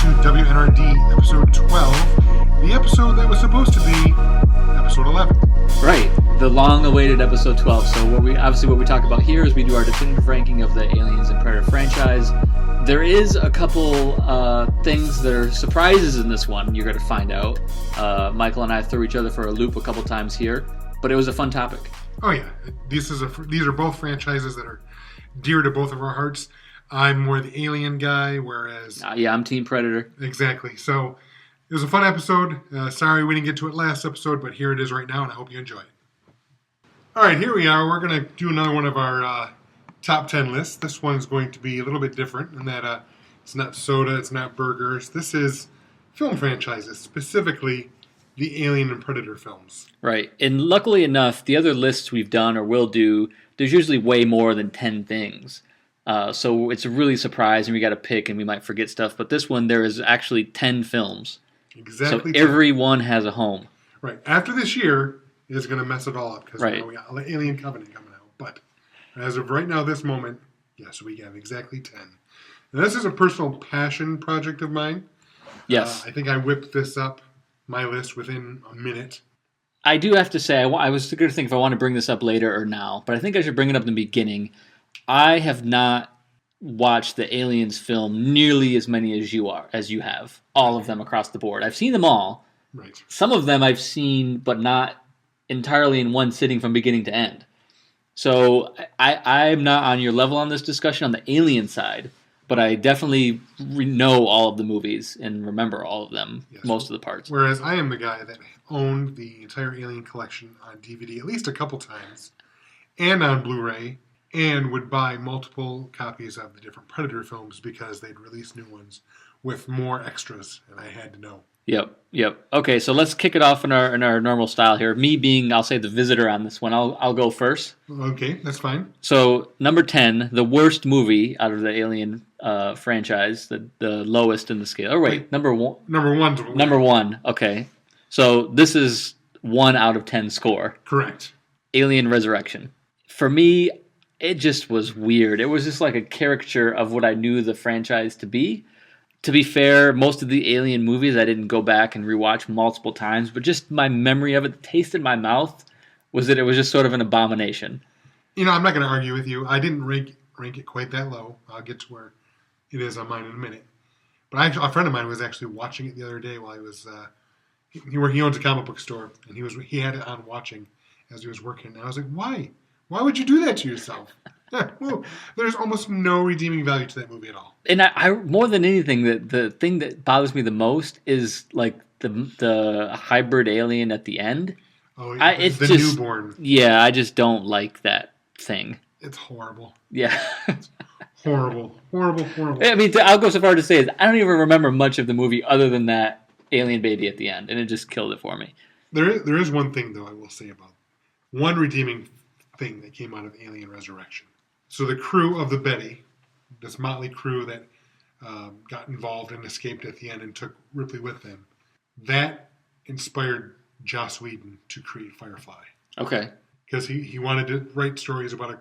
to WNRD episode 12, the episode that was supposed to be episode 11. Right, the long-awaited episode 12. So what we talk about here is we do our definitive ranking of the Aliens and Predator franchise. There is a couple things that are surprises in this one. You're going to find out. Michael and I threw each other for a loop a couple times here, but it was a fun topic. Oh yeah, these are both franchises that are dear to both of our hearts. I'm more the Alien guy, whereas... I'm Team Predator. Exactly. So it was a fun episode. Sorry we didn't get to it last episode, but here it is right now, and I hope you enjoy it. All right, here we are. We're going to do another one of our top 10 lists. This one's going to be a little bit different in that it's not soda, it's not burgers. This is film franchises, specifically the Alien and Predator films. Right. And luckily enough, the other lists we've done or will do, there's usually way more than 10 things. So it's a really surprise, and we got to pick, and we might forget stuff. But this one, there is actually 10 films. Exactly. So every one has a home. Right. After this year, it's going to mess it all up because right. We got Alien Covenant coming out. But as of right now, this moment, yes, we have exactly 10. Now, this is a personal passion project of mine. Yes. I think I whipped this up, my list, within a minute. I do have to say, I was going to think if I want to bring this up later or now, but I think I should bring it up in the beginning. I have not watched the Aliens film nearly as many as you have. All of them across the board. I've seen them all. Right. Some of them I've seen, but not entirely in one sitting from beginning to end. So I'm not on your level on this discussion on the Alien side, but I definitely know all of the movies and remember all of them, yes. Most of the parts. Whereas I am the guy that owned the entire Alien collection on DVD at least a couple times, and on Blu-ray, and would buy multiple copies of the different Predator films because they'd release new ones with more extras, and I had to know. Yep. Okay, so let's kick it off in our normal style here. Me being, I'll say, the visitor on this one. I'll go first. Okay, that's fine. So number 10, the worst movie out of the Alien franchise, the lowest in the scale. Or wait, number one. Number one. Okay. So this is 1 out of 10 score. Correct. Alien Resurrection. For me, it just was weird. It was just like a caricature of what I knew the franchise to be. To be fair, most of the Alien movies I didn't go back and rewatch multiple times, but just my memory of it, the taste in my mouth, was that it was just sort of an abomination. You know, I'm not going to argue with you. I didn't rank it quite that low. I'll get to where it is on mine in a minute. But a friend of mine was actually watching it the other day while he was... he owns a comic book store, and he had it on watching as he was working. And I was like, why? Why would you do that to yourself? Well, there's almost no redeeming value to that movie at all. And I more than anything, the thing that bothers me the most is like the hybrid alien at the end. Oh, it's the newborn. Yeah, I just don't like that thing. It's horrible. Yeah. It's horrible. I mean, I'll go so far to say is I don't even remember much of the movie other than that alien baby at the end, and it just killed it for me. There is one thing, though, I will say about one redeeming thing that came out of Alien Resurrection. So the crew of the Betty, this motley crew that got involved and escaped at the end and took Ripley with them, that inspired Joss Whedon to create Firefly. Okay. Because he wanted to write stories about a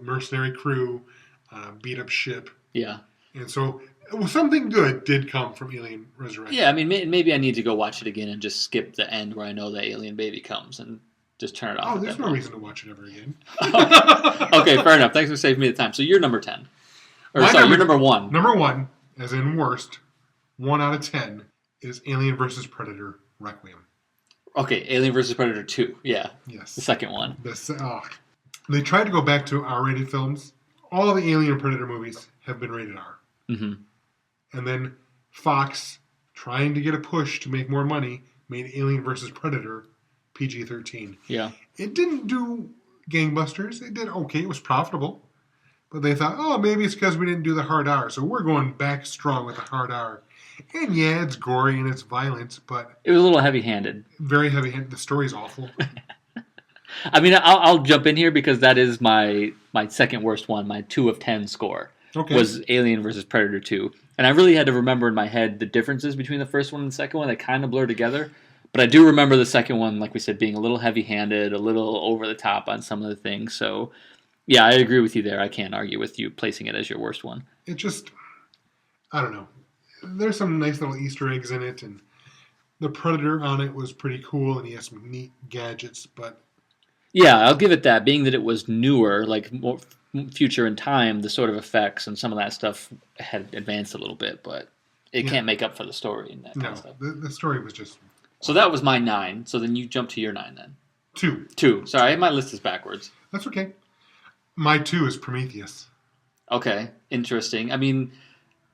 mercenary crew, beat-up ship. Yeah. And so something good did come from Alien Resurrection. Yeah, I mean, maybe I need to go watch it again and just skip the end where I know the alien baby comes and just turn it off. Oh, there's no reason to watch it ever again. Okay, fair enough. Thanks for saving me the time. So you're number 10. You're number 1. Number 1, as in worst, 1 out of 10, is Alien vs. Predator Requiem. Okay, Alien vs. Predator 2. Yeah. Yes. The second one. They tried to go back to R-rated films. All the Alien and Predator movies have been rated R. Mm-hmm. And then Fox, trying to get a push to make more money, made Alien vs. Predator PG-13. Yeah. It didn't do gangbusters. It did okay. It was profitable. But they thought, maybe it's because we didn't do the hard R. So we're going back strong with the hard R. And yeah, it's gory and it's violent, but... It was a little heavy-handed. Very heavy-handed. The story's awful. I mean, I'll jump in here because that is my second worst one. My 2 of 10 score was Alien vs. Predator 2. And I really had to remember in my head the differences between the first one and the second one. They kind of blur together. But I do remember the second one, like we said, being a little heavy-handed, a little over the top on some of the things. So, yeah, I agree with you there. I can't argue with you placing it as your worst one. It just, I don't know. there's some nice little Easter eggs in it, and the Predator on it was pretty cool, and he has some neat gadgets. But Yeah, I'll give it that. Being that it was newer, like more future in time, the sort of effects and some of that stuff had advanced a little bit, but it can't make up for the story and that kind of stuff. The story was just. So that was my 9. So then you jump to your 9 then. 2. 2. Sorry, my list is backwards. That's okay. My 2 is Prometheus. Okay, interesting. I mean,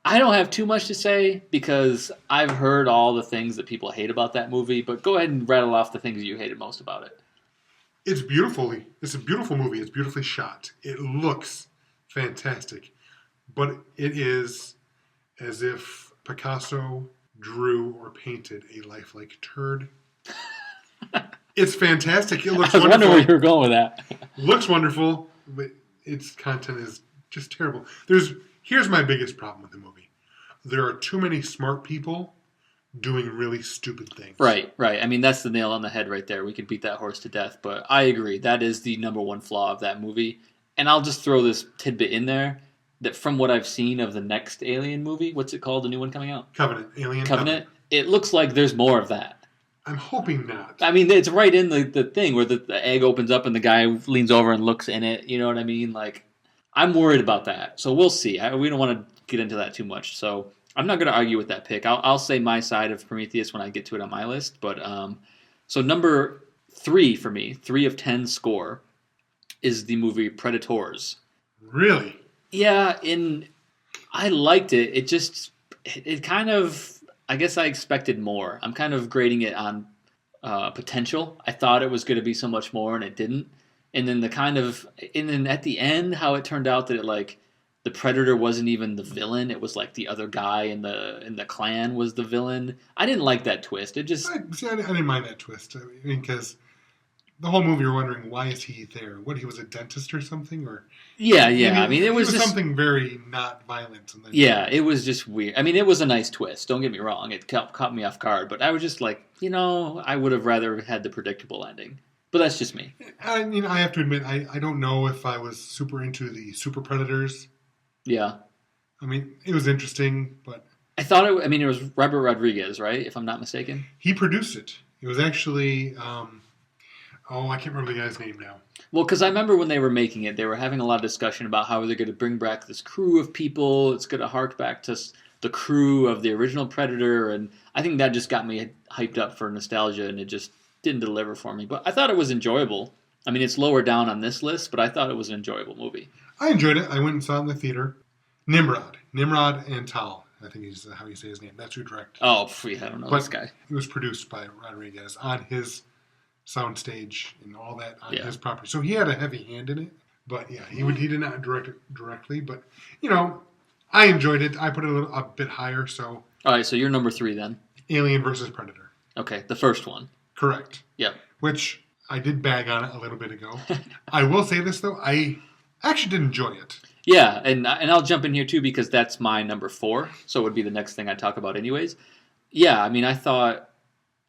I don't have too much to say because I've heard all the things that people hate about that movie, but go ahead and rattle off the things you hated most about it. It's a beautiful movie. It's beautifully shot. It looks fantastic. But it is as if Picasso drew or painted a lifelike turd. It's fantastic. It looks wonderful. I was wondering where you were going with that. Looks wonderful, but its content is just terrible. Here's my biggest problem with the movie. There are too many smart people doing really stupid things. Right. I mean, that's the nail on the head right there. We could beat that horse to death, but I agree. That is the number one flaw of that movie. And I'll just throw this tidbit in there that from what I've seen of the next Alien movie, what's it called, the new one coming out? Alien Covenant. It looks like there's more of that. I'm hoping not. I mean, it's right in the thing where the egg opens up and the guy leans over and looks in it. You know what I mean? Like, I'm worried about that. So we'll see. We don't want to get into that too much. So I'm not going to argue with that pick. I'll say my side of Prometheus when I get to it on my list. But so number 3 for me, 3 of 10 score, is the movie Predators. Really? Yeah, I liked it. It kind of, I guess I expected more. I'm kind of grading it on potential. I thought it was going to be so much more, and it didn't. And then at the end, how it turned out that the Predator wasn't even the villain. It was like the other guy in the clan was the villain. I didn't like that twist. I didn't mind that twist. I mean, because the whole movie you're wondering, why is he there? What, he was a dentist or something? Or Yeah. I mean, it was just something very not violent. And then, it was just weird. I mean, it was a nice twist. Don't get me wrong. It caught me off guard. But I was just like, I would have rather had the predictable ending. But that's just me. I mean, I have to admit, I don't know if I was super into the Super Predators. Yeah. I mean, it was interesting, but I thought it was Robert Rodriguez, right? If I'm not mistaken. He produced it. It was actually, I can't remember the guy's name now. Well, because I remember when they were making it, they were having a lot of discussion about how they're going to bring back this crew of people. It's going to hark back to the crew of the original Predator, and I think that just got me hyped up for nostalgia, and it just didn't deliver for me. But I thought it was enjoyable. I mean, it's lower down on this list, but I thought it was an enjoyable movie. I enjoyed it. I went and saw it in the theater. Nimrod and Tal, I think is how you say his name. That's who directed. Oh, I don't know this guy. It was produced by Rodriguez on his soundstage and all that on his property. So he had a heavy hand in it. But yeah, he did not direct it directly. But, I enjoyed it. I put it a bit higher. So. All right, so you're number 3 then. Alien versus Predator. Okay, the first one. Correct. Yep. Which I did bag on it a little bit ago. I will say this, though. I actually did enjoy it. Yeah, and I'll jump in here, too, because that's my number 4. So it would be the next thing I talk about anyways. Yeah, I mean, I thought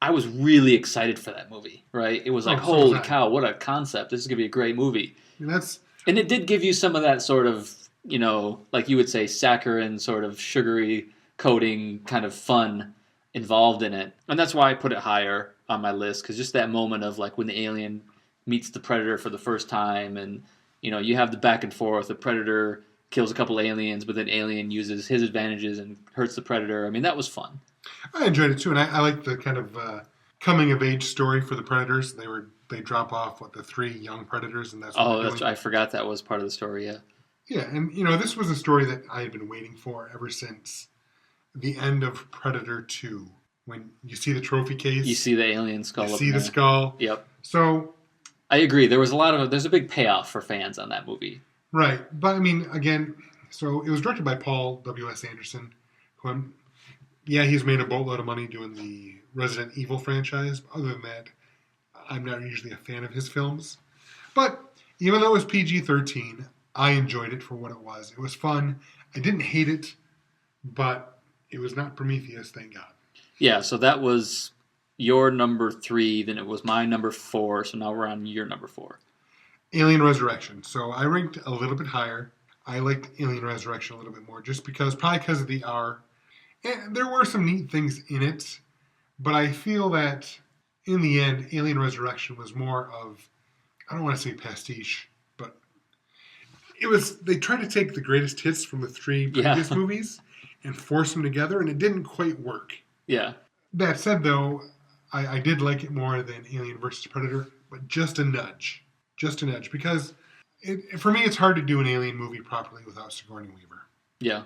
I was really excited for that movie, right? It was like, holy cow, what a concept. This is going to be a great movie. And it did give you some of that sort of, like you would say, saccharine, sort of sugary coating kind of fun involved in it. And that's why I put it higher on my list, because just that moment of like when the alien meets the Predator for the first time, and you have the back and forth. The Predator kills a couple aliens, but then Alien uses his advantages and hurts the Predator. I mean, that was fun. I enjoyed it too, and I like the kind of coming of age story for the Predators. They drop off the 3 young Predators, and that's what I forgot that was part of the story. Yeah. Yeah, and this was a story that I had been waiting for ever since the end of Predator 2. When you see the trophy case, you see the alien skull. You see the skull. Yep. So I agree. There's a big payoff for fans on that movie. Right. But I mean, again, so it was directed by Paul W.S. Anderson, who he's made a boatload of money doing the Resident Evil franchise. Other than that, I'm not usually a fan of his films. But even though it was PG-13, I enjoyed it for what it was. It was fun. I didn't hate it, but it was not Prometheus, thank God. Yeah, so that was your number 3, then it was my number 4, so now we're on your number 4. Alien Resurrection. So I ranked a little bit higher. I liked Alien Resurrection a little bit more, probably because of the R. And there were some neat things in it, but I feel that in the end, Alien Resurrection was more of, I don't want to say pastiche, but they tried to take the greatest hits from the three previous movies and force them together, and it didn't quite work. Yeah. That said, though, I did like it more than Alien versus Predator, but just a nudge. Just a nudge. Because for me, it's hard to do an Alien movie properly without Sigourney Weaver. Yeah.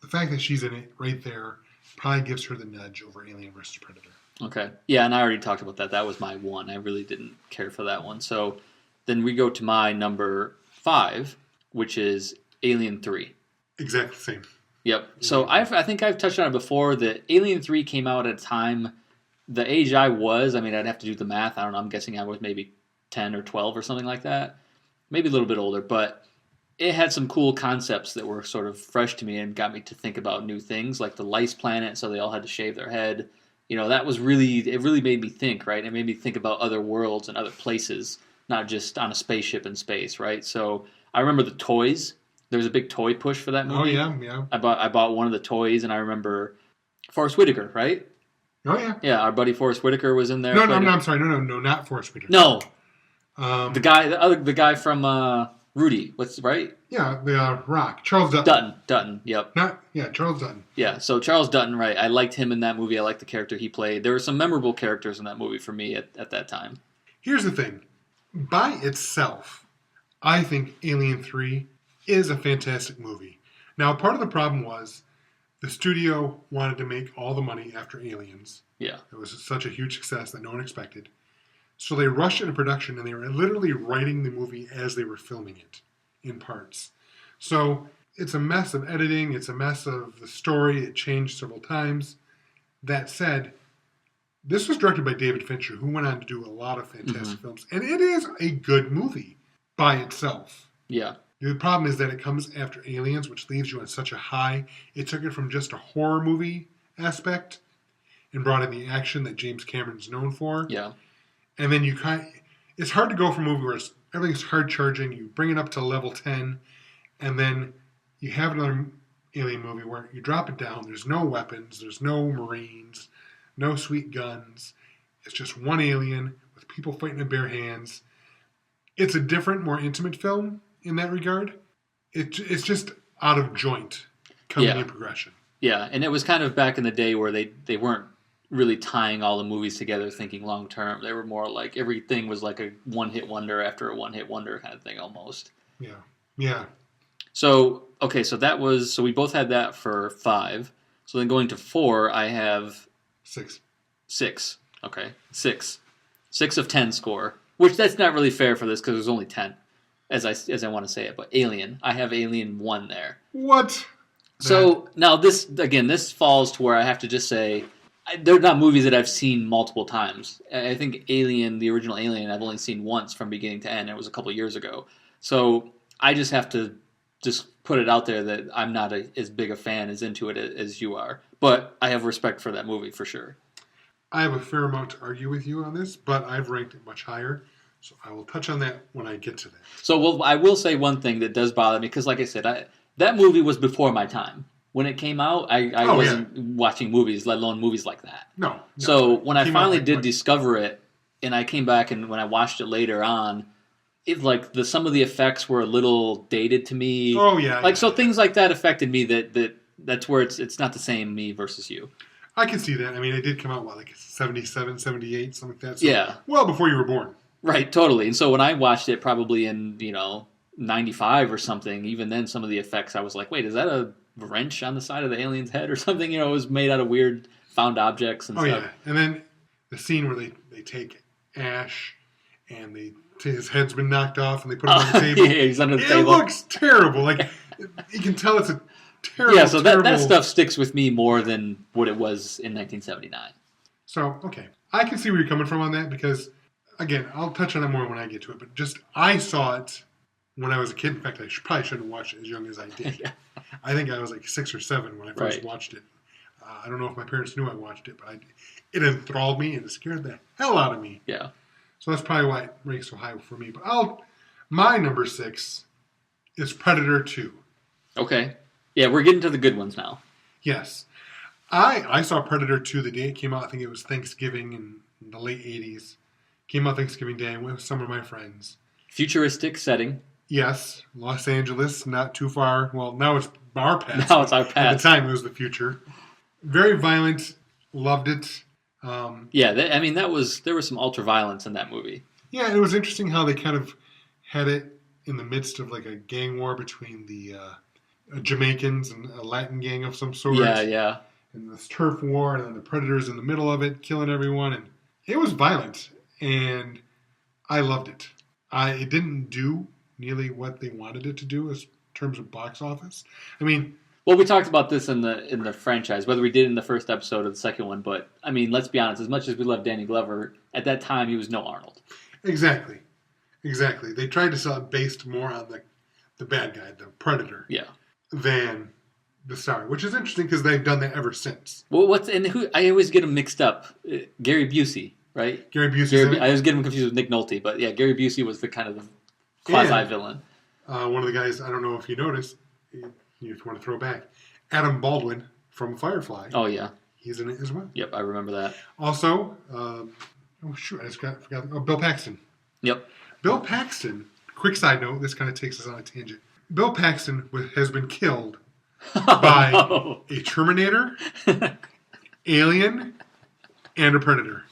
The fact that she's in it right there probably gives her the nudge over Alien versus Predator. Okay. Yeah, and I already talked about that. That was my one. I really didn't care for that one. So then we go to my number 5, which is Alien 3. Exactly the same. Yep. So I think I've touched on it before that Alien 3 came out at a time, the age I was, I mean, I'd have to do the math. I don't know. I'm guessing I was maybe 10 or 12 or something like that. Maybe a little bit older, but it had some cool concepts that were sort of fresh to me and got me to think about new things, like the lice planet, so they all had to shave their head. You know, it really made me think, right? It made me think about other worlds and other places, not just on a spaceship in space, right? So I remember the toys. There was a big toy push for that movie. Oh, yeah. I bought one of the toys, and I remember Forrest Whitaker, right? Oh, yeah. Yeah, our buddy Forrest Whitaker was in there. No, I'm sorry. No, not Forrest Whitaker. No. The guy from Rudy, right? Yeah, the Rock. Charles Dutton. Dutton, yep. Charles Dutton. Yeah, so Charles Dutton, right. I liked him in that movie. I liked the character he played. There were some memorable characters in that movie for me at that time. Here's the thing. By itself, I think Alien 3 is a fantastic movie. Now, part of the problem was the studio wanted to make all the money after Aliens. Yeah. It was such a huge success that no one expected. So they rushed into production, and they were literally writing the movie as they were filming it in parts. So it's a mess of editing. It's a mess of the story. It changed several times. That said, this was directed by David Fincher, who went on to do a lot of fantastic films. And it is a good movie by itself. Yeah. The problem is that it comes after Aliens, which leaves you on such a high. It took it from just a horror movie aspect and brought in the action that James Cameron's known for. Yeah. And then it's hard to go from a movie where everything's hard charging, you bring it up to level 10, and then you have another Alien movie where you drop it down, there's no weapons, there's no Marines, no sweet guns, it's just one alien with people fighting in bare hands. It's a different, more intimate film in that regard. It's just out of joint coming in progression. Yeah, and it was kind of back in the day where they weren't really tying all the movies together thinking long term. They were more like everything was like a one-hit wonder after a one-hit wonder kind of thing almost. Yeah. So we both had that for 5. So then going to 4, I have 6. Okay, 6. 6 of 10 score, which that's not really fair for this because there's only 10 as I want to say it, but Alien. I have Alien 1 there. What? So now this falls to where I have to just say they're not movies that I've seen multiple times. I think Alien, the original Alien, I've only seen once from beginning to end. It was a couple years ago. So I just have to just put it out there that I'm not as big a fan as into it as you are. But I have respect for that movie for sure. I have a fair amount to argue with you on this, but I've ranked it much higher. So I will touch on that when I get to that. So I will say one thing that does bother me, because like I said, that movie was before my time. When it came out, I wasn't watching movies, let alone movies like that. No. So when I finally did discover it, and I came back and when I watched it later on, some of the effects were a little dated to me. Oh yeah. So things like that affected me. That's where it's not the same me versus you. I can see that. I mean, it did come out, 77, 78, something like that. So yeah. Well before you were born. Right, totally. And so when I watched it probably in, 95 or something, even then some of the effects I was like, wait, is that a wrench on the side of the alien's head or something? It was made out of weird found objects and stuff. Oh, yeah. And then the scene where they take Ash and his head's been knocked off and they put him on the table. Yeah, he's under the table. It looks terrible. You can tell it's a terrible, yeah, so that stuff sticks with me more than what it was in 1979. So, okay. I can see where you're coming from on that because, again, I'll touch on it more when I get to it, but I saw it when I was a kid. In fact, I probably shouldn't watch it as young as I did. Yeah. I think I was 6 or 7 when I first watched it. I don't know if my parents knew I watched it, but it enthralled me and it scared the hell out of me. Yeah. So that's probably why it ranks so high for me. But my number 6 is Predator 2. Okay. Yeah, we're getting to the good ones now. Yes. I saw Predator 2 the day it came out. I think it was Thanksgiving in the late 80s. Came out Thanksgiving Day. I went with some of my friends. Futuristic setting. Yes, Los Angeles, not too far. Well, now it's our past. Now it's our past. At the time, it was the future. Very violent. Loved it. There was some ultra violence in that movie. Yeah, and it was interesting how they kind of had it in the midst of like a gang war between the Jamaicans and a Latin gang of some sort. Yeah. And this turf war, and then the Predators in the middle of it, killing everyone. And it was violent, and I loved it. It didn't do nearly what they wanted it to do in terms of box office. I mean... Well, we talked about this in the franchise, whether we did in the first episode or the second one, but, I mean, let's be honest, as much as we love Danny Glover, at that time he was no Arnold. Exactly. They tried to sell it based more on the bad guy, the Predator, than the star, which is interesting because they've done that ever since. Well, I always get them mixed up. Gary Busey, right? Gary Busey. I always get him confused with Nick Nolte, but yeah, Gary Busey was the kind of the quasi-villain. One of the guys, I don't know if you noticed, you want to throw back, Adam Baldwin from Firefly. Oh, yeah. He's in it as well. Yep, I remember that. Also, I just forgot. Oh, Bill Paxton. Yep. Bill Paxton, quick side note, this kind of takes us on a tangent. Bill Paxton has been killed by a Terminator, Alien, and a Predator.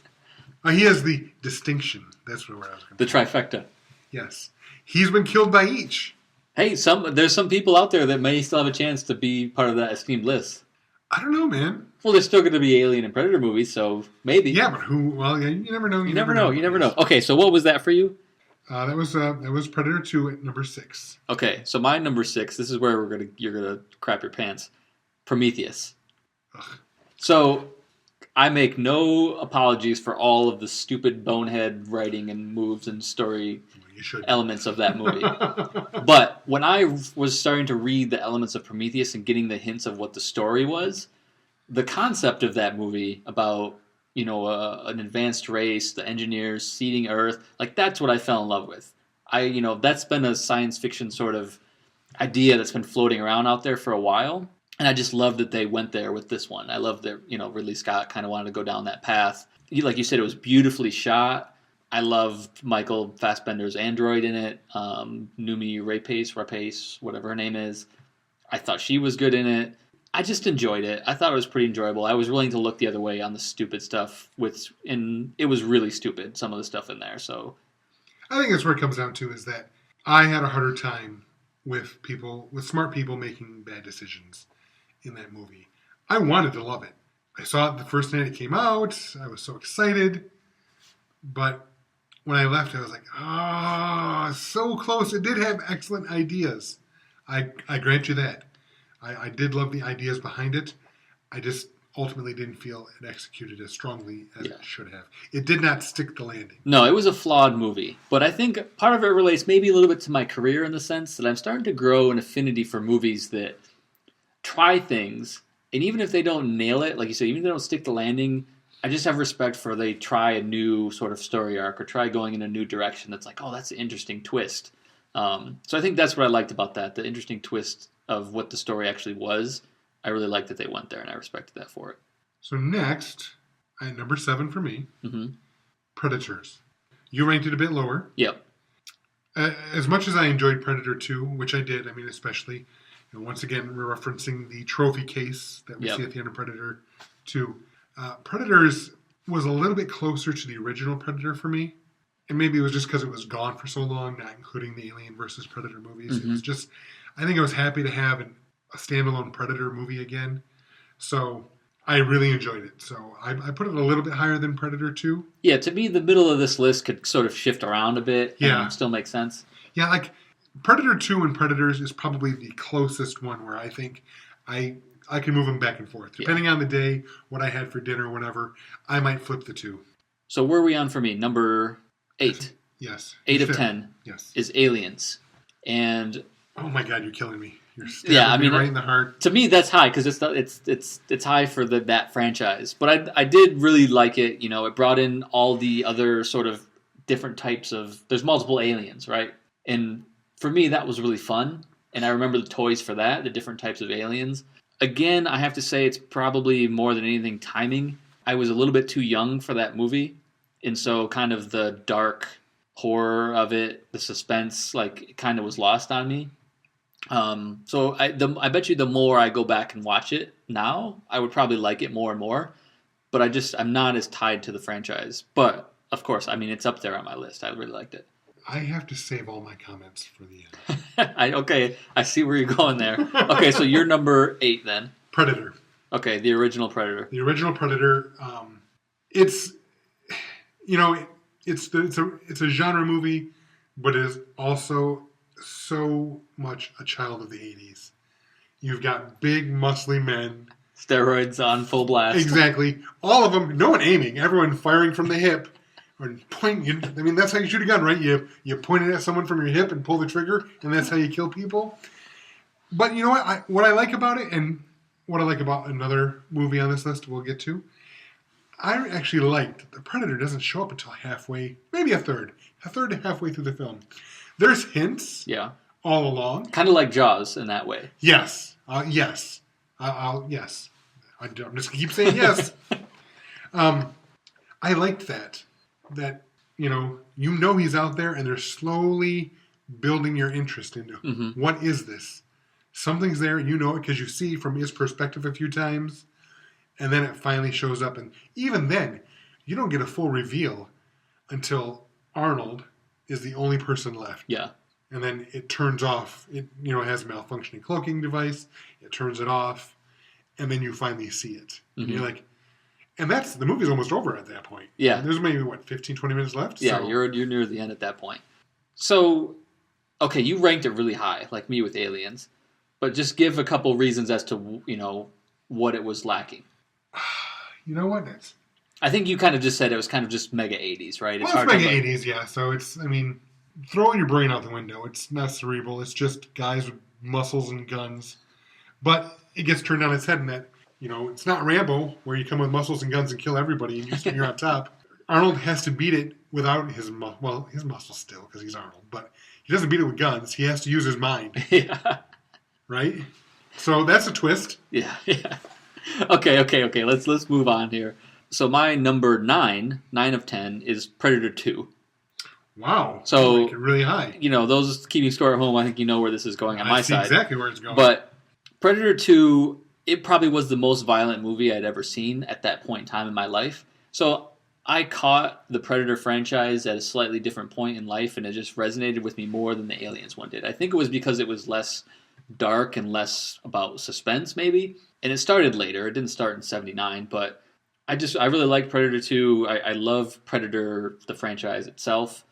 He has the distinction. That's what I was going to The trifecta. Yes. He's been killed by each. Hey, there's some people out there that may still have a chance to be part of that esteemed list. I don't know, man. Well, there's still going to be Alien and Predator movies, so maybe. Yeah, but who? Well, you never know. You never know. Okay, so what was that for you? That was Predator 2 at number 6. Okay, so my number 6. This is where you're gonna crap your pants. Prometheus. Ugh. So I make no apologies for all of the stupid bonehead writing and moves and story elements of that movie. But when I was starting to read the elements of Prometheus and getting the hints of what the story was, the concept of that movie about, an advanced race, the engineers seeding Earth, like that's what I fell in love with. That's been a science fiction sort of idea that's been floating around out there for a while. And I just love that they went there with this one. I love that, Ridley Scott kind of wanted to go down that path. Like you said, it was beautifully shot. I loved Michael Fassbender's android in it. Noomi Rapace, whatever her name is. I thought she was good in it. I just enjoyed it. I thought it was pretty enjoyable. I was willing to look the other way on the stupid stuff, and it was really stupid, some of the stuff in there. So I think that's where it comes down to is that I had a harder time with smart people making bad decisions in that movie. I wanted to love it. I saw it the first night it came out. I was so excited. But when I left, I was like, so close. It did have excellent ideas. I grant you that. I did love the ideas behind it. I just ultimately didn't feel it executed as strongly as it should have. It did not stick the landing. No, it was a flawed movie. But I think part of it relates maybe a little bit to my career in the sense that I'm starting to grow an affinity for movies that try things, and even if they don't nail it, like you said, even if they don't stick the landing, I just have respect for they try a new sort of story arc or try going in a new direction that's like, oh, that's an interesting twist. So I think that's what I liked about that, the interesting twist of what the story actually was. I really liked that they went there, and I respected that for it. So next, at number 7 for me, Predators. You ranked it a bit lower. Yep. As much as I enjoyed Predator 2, which I did, especially, once again, we're referencing the trophy case that we see at the end of Predator 2. Predators was a little bit closer to the original Predator for me. And maybe it was just because it was gone for so long, not including the Alien versus Predator movies. It was just, I think I was happy to have a standalone Predator movie again. So I really enjoyed it. So I put it a little bit higher than Predator 2. Yeah, to me, the middle of this list could sort of shift around a bit and still make sense. Yeah, like Predator 2 and Predators is probably the closest one where I think I can move them back and forth. Depending on the day, what I had for dinner, whatever, I might flip the two. So where are we on for me? Number 8. Yes. 8 of 10 yes. is Aliens. And oh my God, you're killing me. You're stabbing me right in the heart. To me, that's high because it's high for that franchise. But I did really like it. It brought in all the other sort of different types of. There's multiple aliens, right? And for me, that was really fun. And I remember the toys for that, the different types of aliens. Again, I have to say it's probably more than anything timing. I was a little bit too young for that movie, and so kind of the dark horror of it, the suspense, like it kind of was lost on me. So I bet you the more I go back and watch it now, I would probably like it more and more. But I'm not as tied to the franchise. But of course, I mean, it's up there on my list. I really liked it. I have to save all my comments for the end. Okay, I see where you're going there. Okay, so you're number 8 then. Predator. Okay, the original Predator. The original Predator. It's it's a genre movie, but it is also so much a child of the 80s. You've got big, muscly men. Steroids on full blast. Exactly. All of them, no one aiming, everyone firing from the hip. Or pointing. I mean, that's how you shoot a gun, right? You point it at someone from your hip and pull the trigger, and that's how you kill people. But you know what? What I like about it, and what I like about another movie on this list we'll get to, I actually liked that the Predator doesn't show up until halfway, maybe a third to halfway through the film. There's hints all along. Kind of like Jaws in that way. Yes. Yes. Yes. I'm just going to keep saying yes. I liked that. That, he's out there and they're slowly building your interest into what is this? Something's there, you know it because you see from his perspective a few times, and then it finally shows up. And even then, you don't get a full reveal until Arnold is the only person left. Yeah. And then it turns off. It has a malfunctioning cloaking device. It turns it off, and then you finally see it. And you're like, and the movie's almost over at that point. Yeah. There's maybe, 15, 20 minutes left? Yeah, so. You're near the end at that point. So, okay, you ranked it really high, like me with Aliens. But just give a couple reasons as to, what it was lacking. You know what? I think you kind of just said it was kind of just mega 80s, right? It's mega 80s, yeah. So throwing your brain out the window. It's not cerebral. It's just guys with muscles and guns. But it gets turned on its head in that, it's not Rambo where you come with muscles and guns and kill everybody and you're on top. Arnold has to beat it without his muscles still because he's Arnold. But he doesn't beat it with guns. He has to use his mind. Yeah. Right? So that's a twist. Yeah. Okay. Let's move on here. So my number 9 of 10 is Predator 2. Wow. So really high. Those keeping score at home, I think you know where this is going on my side. Exactly where it's going. But Predator 2, it probably was the most violent movie I'd ever seen at that point in time in my life. So I caught the Predator franchise at a slightly different point in life, and it just resonated with me more than the Aliens one did. I think it was because it was less dark and less about suspense, maybe. And it started later. It didn't start in 79, but I really like Predator 2. I love Predator, the franchise itself.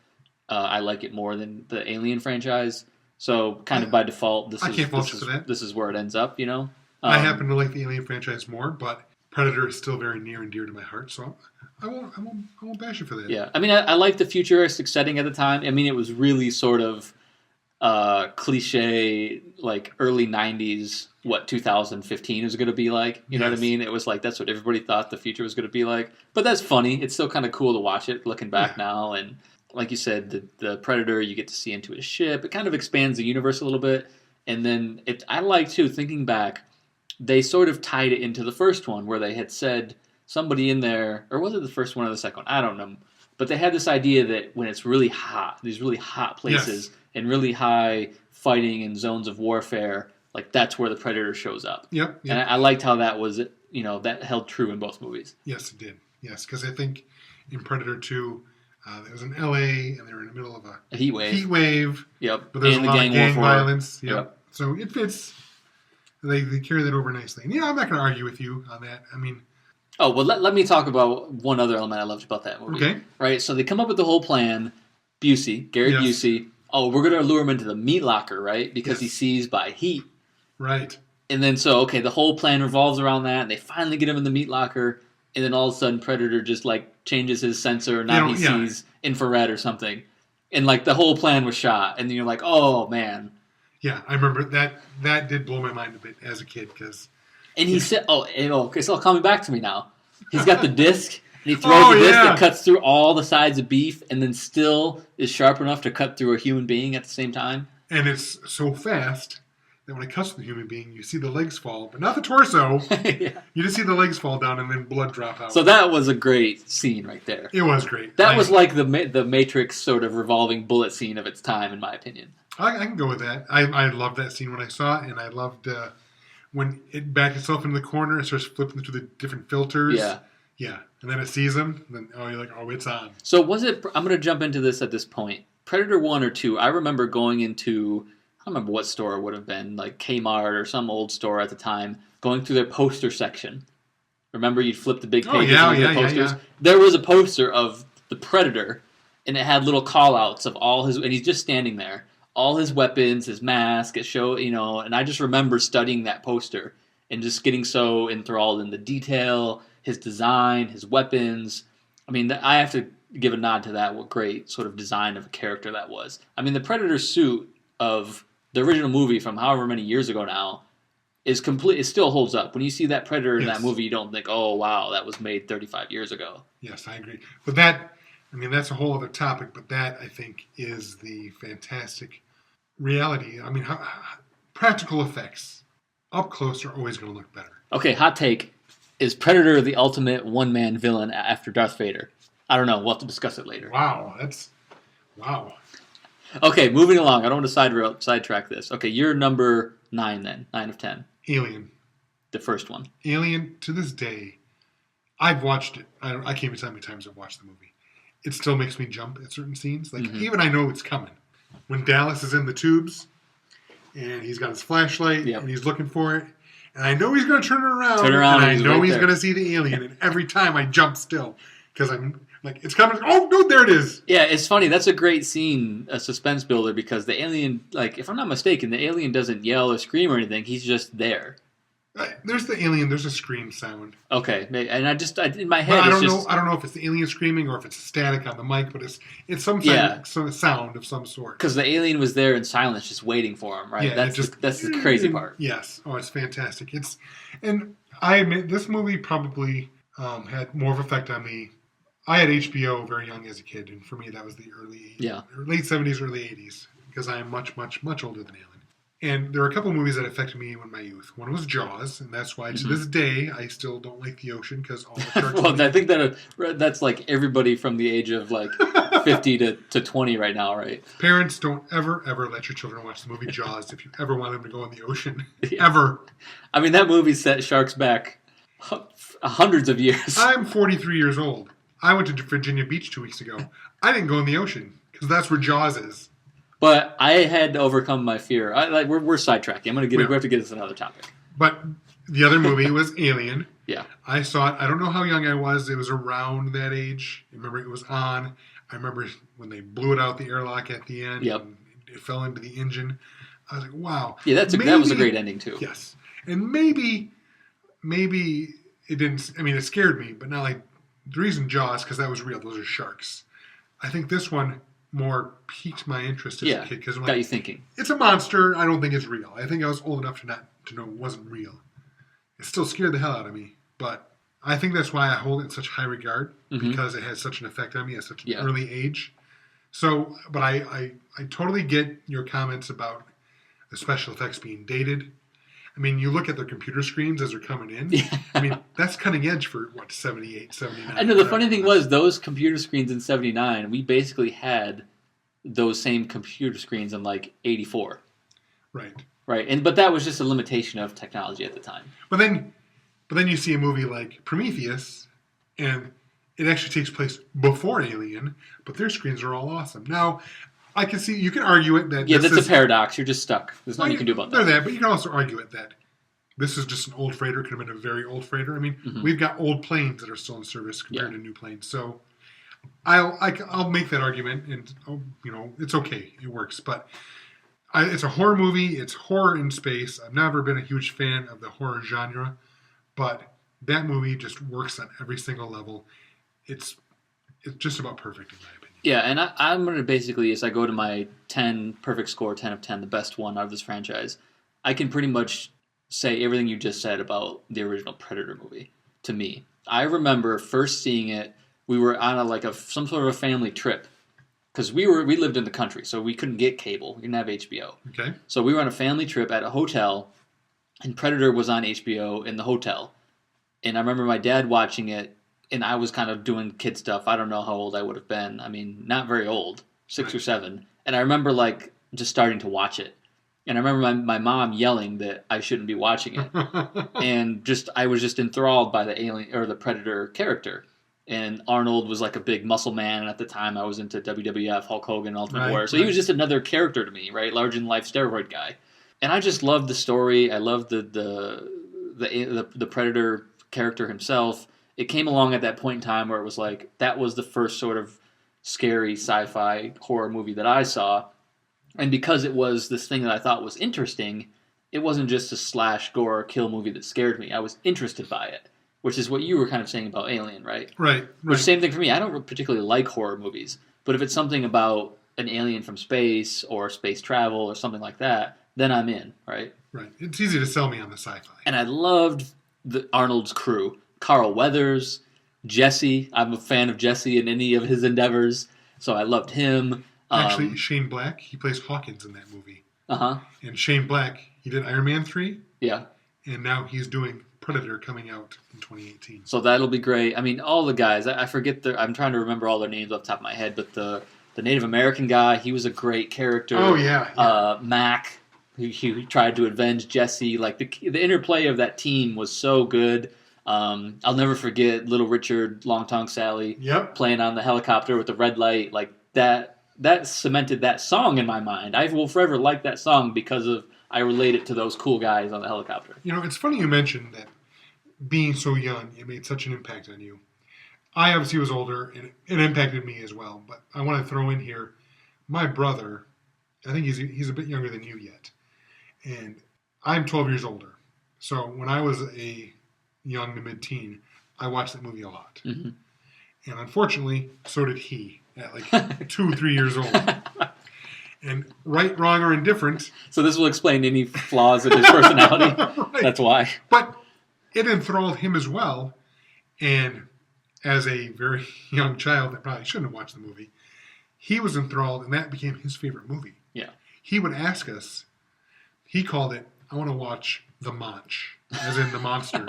I like it more than the Alien franchise. So kind of by default, this is where it ends up, I happen to like the Alien franchise more, but Predator is still very near and dear to my heart, so I won't bash you for that. Yeah, I like the futuristic setting at the time. It was really sort of cliche, like early 90s, what 2015 is going to be like. You know what I mean? It was like that's what everybody thought the future was going to be like. But that's funny. It's still kind of cool to watch it looking back now. And like you said, the Predator, you get to see into his ship. It kind of expands the universe a little bit. And then I like, too, thinking back, they sort of tied it into the first one where they had said somebody in there, or was it the first one or the second one? I don't know. But they had this idea that when it's really hot, these really hot places and really high fighting and zones of warfare, like that's where the Predator shows up. Yep. And I liked how that was, that held true in both movies. Yes, it did. Yes, because I think in Predator 2, it was in L.A. and they were in the middle of a heat wave. Yep. But there's a lot of gang violence. Yep. So it fits. They carry that over nicely. And, I'm not going to argue with you on that. Oh, well, let me talk about one other element I loved about that movie. Okay. Right? So they come up with the whole plan. Gary Busey. Oh, we're going to lure him into the meat locker, right? Because he sees by heat. Right. And then the whole plan revolves around that. And they finally get him in the meat locker. And then all of a sudden, Predator just, changes his sensor. Now he sees infrared or something. And, the whole plan was shot. And then you're like, oh, man. Yeah, I remember that did blow my mind a bit as a kid because. And he said, it's all coming back to me now. He's got the disc, and he throws the disc that cuts through all the sides of beef, and then still is sharp enough to cut through a human being at the same time. And it's so fast that when it cuts to the human being, you see the legs fall, but not the torso. Yeah. You just see the legs fall down and then blood drop out. So that was a great scene right there. It was great. That was like the Matrix sort of revolving bullet scene of its time, in my opinion. I can go with that. I loved that scene when I saw it, and I loved when it backed itself into the corner and starts flipping through the different filters. Yeah. Yeah. And then it sees him, and then, you're like, it's on. So was it, I'm going to jump into this at this point. Predator 1 or 2, I remember going into, I don't remember what store it would have been, like Kmart or some old store at the time, going through their poster section. Remember you'd flip the big pages and the posters? Yeah. There was a poster of the Predator, and it had little call-outs of all his, and he's just standing there. All his weapons, his mask, it showed, and I just remember studying that poster and just getting so enthralled in the detail, his design, his weapons. I mean, I have to give a nod to that. What great sort of design of a character that was. I mean, the Predator suit of the original movie from however many years ago now is complete. It still holds up. When you see that Predator in that movie, you don't think, oh, wow, that was made 35 years ago. Yes, I agree. But that, I mean, that's a whole other topic, but that, I think, is the fantastic reality. I mean, practical effects up close are always going to look better. Okay, hot take. Is Predator the ultimate one-man villain after Darth Vader? I don't know. We'll have to discuss it later. Wow. Okay, moving along. I don't want to sidetrack this. Okay, you're number 9 then. 9 of 10. Alien. The first one. Alien, to this day, I've watched it. I can't even tell how many times I've watched the movie. It still makes me jump at certain scenes. Like, even I know it's coming. When Dallas is in the tubes, and he's got his flashlight, and he's looking for it, and I know he's going to turn it around, and I know he's going to see the alien, and every time I jump still, because I'm like, it's coming. Oh, no, there it is. Yeah, it's funny. That's a great scene, a suspense builder, because the alien, like, if I'm not mistaken, the alien doesn't yell or scream or anything. He's just there. There's the alien. There's a scream sound. Okay, and I in my head, I don't know if it's the alien screaming or if it's static on the mic, but it's some sound of some sort. Because the alien was there in silence, just waiting for him, right? Yeah, that's the crazy part. Yes. Oh, it's fantastic. And I admit this movie probably had more of an effect on me. I had HBO very young as a kid, and for me that was the late 70s, early 80s, because I am much, much, much older than Alan. And there were a couple of movies that affected me in my youth. One was Jaws, and that's why to this day I still don't like the ocean because all the sharks. Well, I think that's like everybody from the age of like 50 to 20 right now, right? Parents, don't ever let your children watch the movie Jaws if you ever want them to go in the ocean. Ever. I mean, that movie set sharks back hundreds of years. I'm 43 years old. I went to Virginia Beach 2 weeks ago. I didn't go in the ocean because that's where Jaws is. But I had to overcome my fear. We're sidetracking. We have to get into another topic. But the other movie was Alien. Yeah. I saw it. I don't know how young I was. It was around that age. I remember it was on. I remember when they blew it out the airlock at the end. Yep. And it fell into the engine. I was like, wow. Yeah, that was a great ending too. Yes. And maybe it didn't. I mean, it scared me, but not like the reason Jaws, because that was real. Those are sharks. I think this one more piqued my interest as a kid because got you thinking. It's a monster. I don't think it's real. I think I was old enough to know it wasn't real. It still scared the hell out of me, but I think that's why I hold it in such high regard because it has such an effect on me at such an early age. So, but I totally get your comments about the special effects being dated. I mean, you look at their computer screens as they're coming in. Yeah. I mean, that's cutting edge for, 78, 79. I know, the funny thing was, those computer screens in 79, we basically had those same computer screens in, 84. Right. Right, but that was just a limitation of technology at the time. But then you see a movie like Prometheus, and it actually takes place before Alien, but their screens are all awesome. Now, I can see, you can argue it that... Yeah, that's a paradox. You're just stuck. There's nothing you can do about that. They're that, but you can also argue it that this is just an old freighter. It could have been a very old freighter. I mean, we've got old planes that are still in service compared to new planes. So I'll make that argument, and it's okay. It works. But it's a horror movie. It's horror in space. I've never been a huge fan of the horror genre, but that movie just works on every single level. It's just about perfect in my opinion. Yeah, and I'm going to basically, as I go to my 10 perfect score, 10 of 10, the best one out of this franchise, I can pretty much say everything you just said about the original Predator movie to me. I remember first seeing it, we were on some sort of a family trip, because we lived in the country, so we couldn't get cable. We didn't have HBO. Okay. So we were on a family trip at a hotel, and Predator was on HBO in the hotel. And I remember my dad watching it, and I was kind of doing kid stuff. I don't know how old I would have been. I mean, not very old, 6 or 7. And I remember like just starting to watch it. And I remember my mom yelling that I shouldn't be watching it. And I was just enthralled by the alien or the Predator character. And Arnold was like a big muscle man, and at the time I was into WWF, Hulk Hogan, Ultimate Warrior. So he was just another character to me, right? Larger than life steroid guy. And I just loved the story. I loved the Predator character himself. It came along at that point in time where it was like that was the first sort of scary sci-fi horror movie that I saw. And because it was this thing that I thought was interesting, it wasn't just a slash gore kill movie that scared me. I was interested by it, which is what you were kind of saying about Alien, right? Right. Which same thing for me. I don't particularly like horror movies, but if it's something about an alien from space or space travel or something like that, then I'm in, right? Right. It's easy to sell me on the sci-fi. And I loved Arnold's crew. Carl Weathers, Jesse. I'm a fan of Jesse in any of his endeavors, so I loved him. Actually, Shane Black, he plays Hawkins in that movie. Uh-huh. And Shane Black, he did Iron Man 3. Yeah. And now he's doing Predator coming out in 2018. So that'll be great. I mean, all the guys, I forget I'm trying to remember all their names off the top of my head, but the Native American guy, he was a great character. Oh, yeah. Mac, he tried to avenge Jesse. Like, the interplay of that team was so good. I'll never forget Little Richard, Long Tongue Sally playing on the helicopter with the red light. Like, that cemented that song in my mind. I will forever like that song because I relate it to those cool guys on the helicopter. You know, it's funny you mentioned that being so young, it made such an impact on you. I obviously was older, and it impacted me as well. But I want to throw in here, my brother, I think he's a bit younger than you yet. And I'm 12 years older. So when I was a young to mid-teen, I watched that movie a lot. Mm-hmm. And unfortunately, so did he at like 2 or 3 years old. And right, wrong, or indifferent. So this will explain any flaws in his personality. Right. That's why. But it enthralled him as well. And as a very young child that probably shouldn't have watched the movie, he was enthralled, and that became his favorite movie. Yeah. He would ask us, he called it, I want to watch The Munch, as in the monster.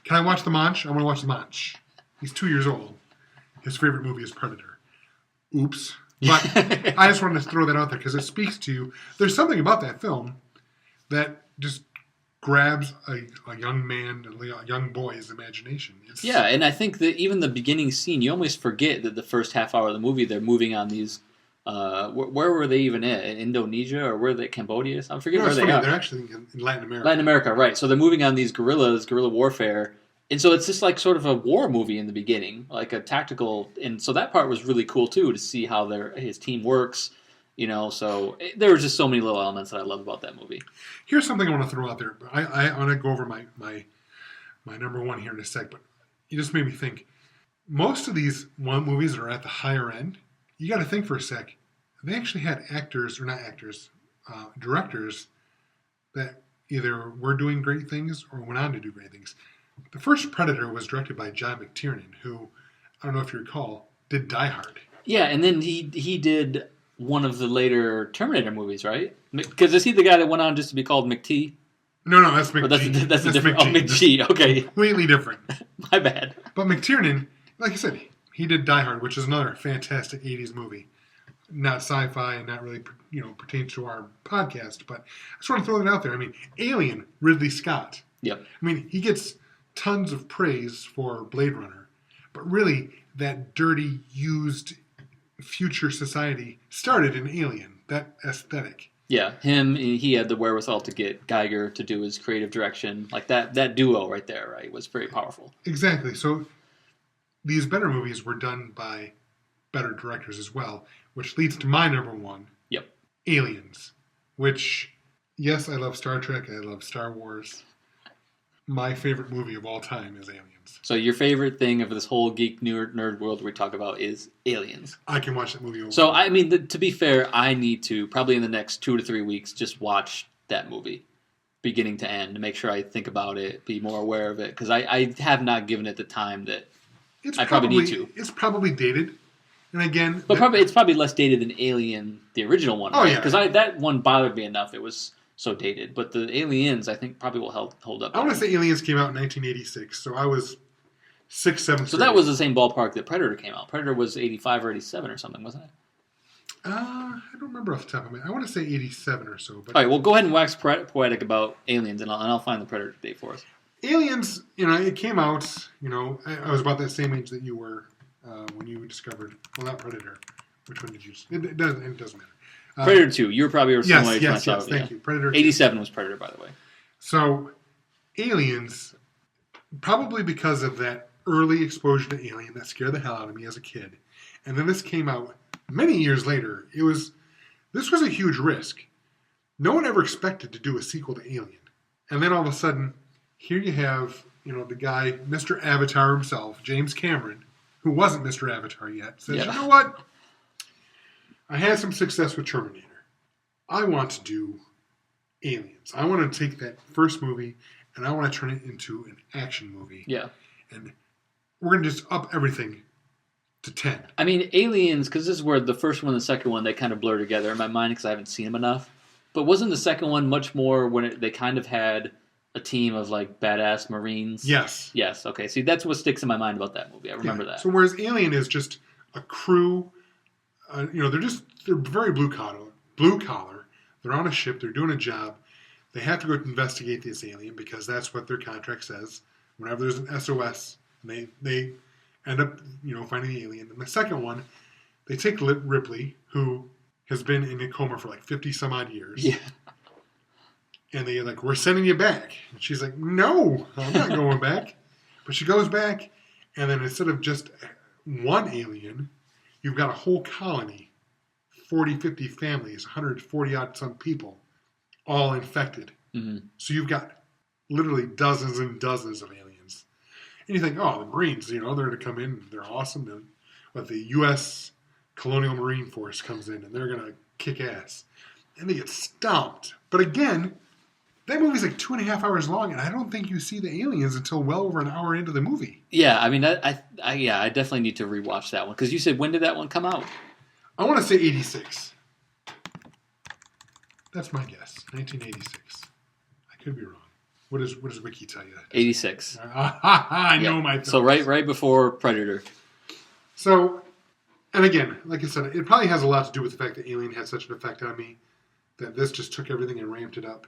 Can I watch The Munch? I want to watch The Munch. He's 2 years old. His favorite movie is Predator. Oops. But I just wanted to throw that out there because it speaks to, there's something about that film that just grabs a young man, a young boy's imagination. Yeah, and I think that even the beginning scene, you almost forget that the first half hour of the movie, they're moving on these, where were they even at? In Indonesia or were they Cambodia? I forget where they are. They're actually in Latin America. Latin America, right. So they're moving on these guerrilla warfare. And so it's just like sort of a war movie in the beginning, like a tactical. And so that part was really cool, too, to see how his team works. You know, so there were just so many little elements that I love about that movie. Here's something I want to throw out there. I want to go over my number one here in a sec, but you just made me think. Most of these movies that are at the higher end, you got to think for a sec. They actually had directors that either were doing great things or went on to do great things. The first Predator was directed by John McTiernan, who, I don't know if you recall, did Die Hard. Yeah, and then he did one of the later Terminator movies, right? Because is he the guy that went on just to be called McT? No, that's McG. That's a different. McG. Okay, completely different. My bad. But McTiernan, like I said, he did Die Hard, which is another fantastic '80s movie. Not sci-fi and not really, pertains to our podcast. But I just want to throw it out there. I mean, Alien, Ridley Scott. Yep. I mean, he gets tons of praise for Blade Runner, but really, that dirty, used future society started in Alien. That aesthetic. Yeah, he had the wherewithal to get Geiger to do his creative direction. Like that duo right there, right, was very powerful. Exactly. So these better movies were done by better directors as well, which leads to my number one. Yep. Aliens. Which, yes, I love Star Trek. I love Star Wars. My favorite movie of all time is Aliens. So your favorite thing of this whole geek nerd world we talk about is Aliens. I can watch that movie over. So, I mean, to be fair, I need to, probably in the next 2 to 3 weeks, just watch that movie, beginning to end, to make sure I think about it, be more aware of it, because I have not given it the time that I probably need to. It's probably dated. And again... But it's probably less dated than Alien, the original one. Oh, right? yeah. Because that one bothered me enough. It was so dated. But the Aliens, I think, probably will hold up. I want to say Aliens came out in 1986, so I was 6th, 7th. So that was the same ballpark that Predator came out. Predator was 85 or 87 or something, wasn't it? I don't remember off the top of my head. I want to say 87 or so. But all right, well, go ahead and wax poetic about Aliens, and I'll find the Predator date for us. Aliens, it came out, I was about that same age that you were when you discovered, well, not Predator. Which one did you? It doesn't matter. Predator 2. You were probably a similar age when I saw it. Thank you. Predator 2. 87 was Predator, by the way. So, Aliens, probably because of that early exposure to Alien that scared the hell out of me as a kid, and then this came out many years later. This was a huge risk. No one ever expected to do a sequel to Alien, and then all of a sudden, here you have the guy, Mr. Avatar himself, James Cameron, who wasn't Mr. Avatar yet, says, You know what? I had some success with Terminator. I want to do Aliens. I want to take that first movie and I want to turn it into an action movie. Yeah. And we're going to just up everything to 10. I mean, Aliens, because this is where the first one and the second one, they kind of blur together in my mind because I haven't seen them enough. But wasn't the second one much more when they kind of had a team of like badass Marines? Yes. Yes. Okay. See, that's what sticks in my mind about that movie. I remember that. So whereas Alien is just a crew, they're very blue collar. They're on a ship. They're doing a job. They have to go investigate this alien because that's what their contract says. Whenever there's an SOS, and they end up finding the alien. And the second one, they take Ripley, who has been in a coma for like 50 some odd years. Yeah. And they're like, we're sending you back. And she's like, no, I'm not going back. But she goes back, and then instead of just one alien, you've got a whole colony, 40, 50 families, 140 odd some people, all infected. Mm-hmm. So you've got literally dozens and dozens of aliens. And you think, oh, the Marines, they're going to come in, they're awesome. But the U.S. Colonial Marine Force comes in, and they're going to kick ass. And they get stomped. But again, that movie's like 2.5 hours long, and I don't think you see the aliens until well over an hour into the movie. Yeah, I mean, I definitely need to rewatch that one. Because you said, when did that one come out? I want to say 86. That's my guess. 1986. I could be wrong. What does Wiki tell you? 86. I know my films. So right before Predator. So, and again, like I said, it probably has a lot to do with the fact that Alien had such an effect on me that this just took everything and ramped it up.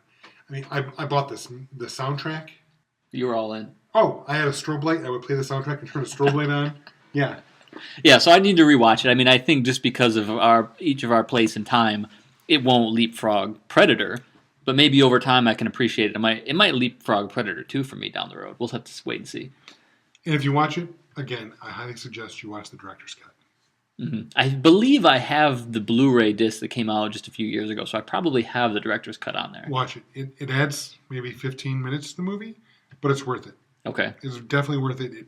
I mean, I bought the soundtrack. You were all in. Oh, I had a strobe light. I would play the soundtrack and turn the strobe light on. Yeah. Yeah, so I need to rewatch it. I mean, I think just because of each of our place and time, it won't leapfrog Predator, but maybe over time I can appreciate it. It might leapfrog Predator 2 for me down the road. We'll have to wait and see. And if you watch it, again, I highly suggest you watch the director's cut. Mm-hmm. I believe I have the Blu-ray disc that came out just a few years ago, so I probably have the director's cut on there. Watch it. It adds maybe 15 minutes to the movie, but it's worth it. Okay. It's definitely worth it.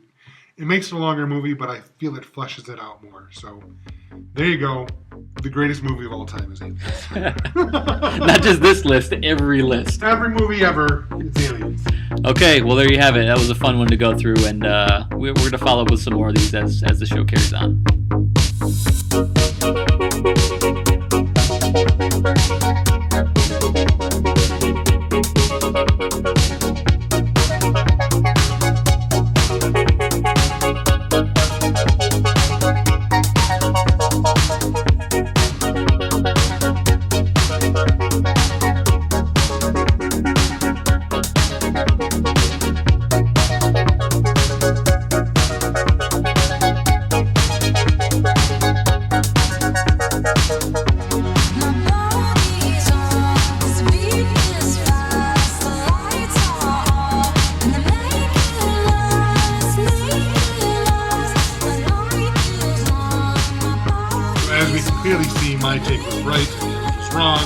It makes it a longer movie, but I feel it fleshes it out more. So there you go. The greatest movie of all time is Aliens. Not just this list, every list. Every movie ever, it's Aliens. Okay, well there you have it. That was a fun one to go through, and we're going to follow up with some more of these as the show carries on. Clearly see my take was right, it was wrong.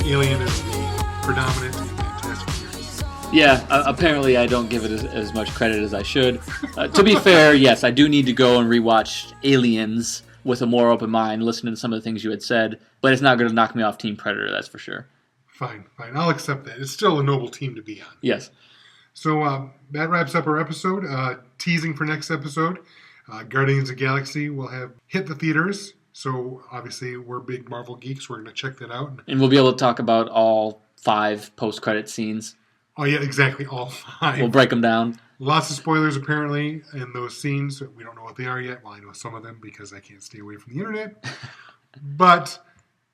Alien is the predominant and fantastic series. Yeah, apparently I don't give it as much credit as I should. To be fair, yes, I do need to go and rewatch Aliens with a more open mind, listening to some of the things you had said, but it's not going to knock me off Team Predator, that's for sure. Fine. I'll accept that. It's still a noble team to be on. Yes. So that wraps up our episode. Teasing for next episode, Guardians of the Galaxy will have hit the theaters So obviously we're big Marvel geeks. We're going to check that out. And we'll be able to talk about all 5 post-credit scenes. Oh, yeah, exactly. All 5. We'll break them down. Lots of spoilers, apparently, in those scenes. We don't know what they are yet. Well, I know some of them because I can't stay away from the internet. But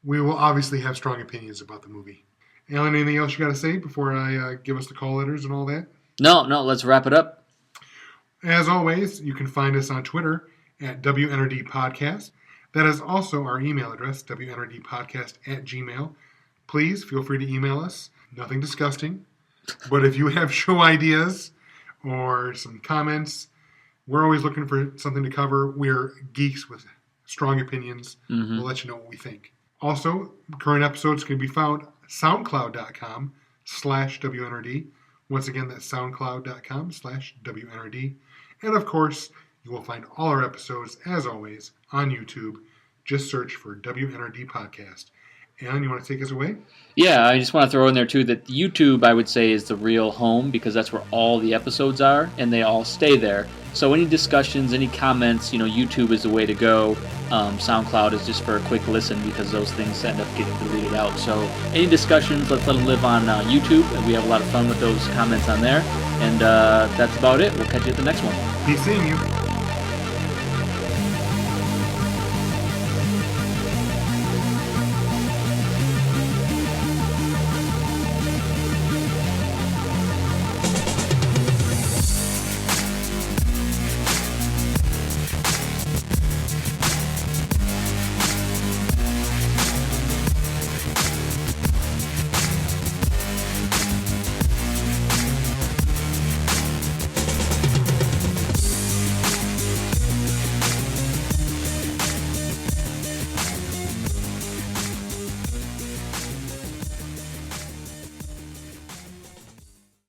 we will obviously have strong opinions about the movie. Alan, anything else you got to say before I give us the call letters and all that? No, let's wrap it up. As always, you can find us on Twitter at WNRD Podcast. That is also our email address, WNRDpodcast@gmail.com. Please feel free to email us. Nothing disgusting. But if you have show ideas or some comments, we're always looking for something to cover. We're geeks with strong opinions. Mm-hmm. We'll let you know what we think. Also, current episodes can be found soundcloud.com/WNRD. Once again, that's soundcloud.com/WNRD. And of course, you will find all our episodes, as always, on YouTube. Just search for WNRD Podcast. Alan, you want to take us away? Yeah, I just want to throw in there, too, that YouTube, I would say, is the real home because that's where all the episodes are, and they all stay there. So any discussions, any comments, YouTube is the way to go. SoundCloud is just for a quick listen because those things end up getting deleted out. So any discussions, let's let them live on YouTube, and we have a lot of fun with those comments on there. And that's about it. We'll catch you at the next one. Be seeing you.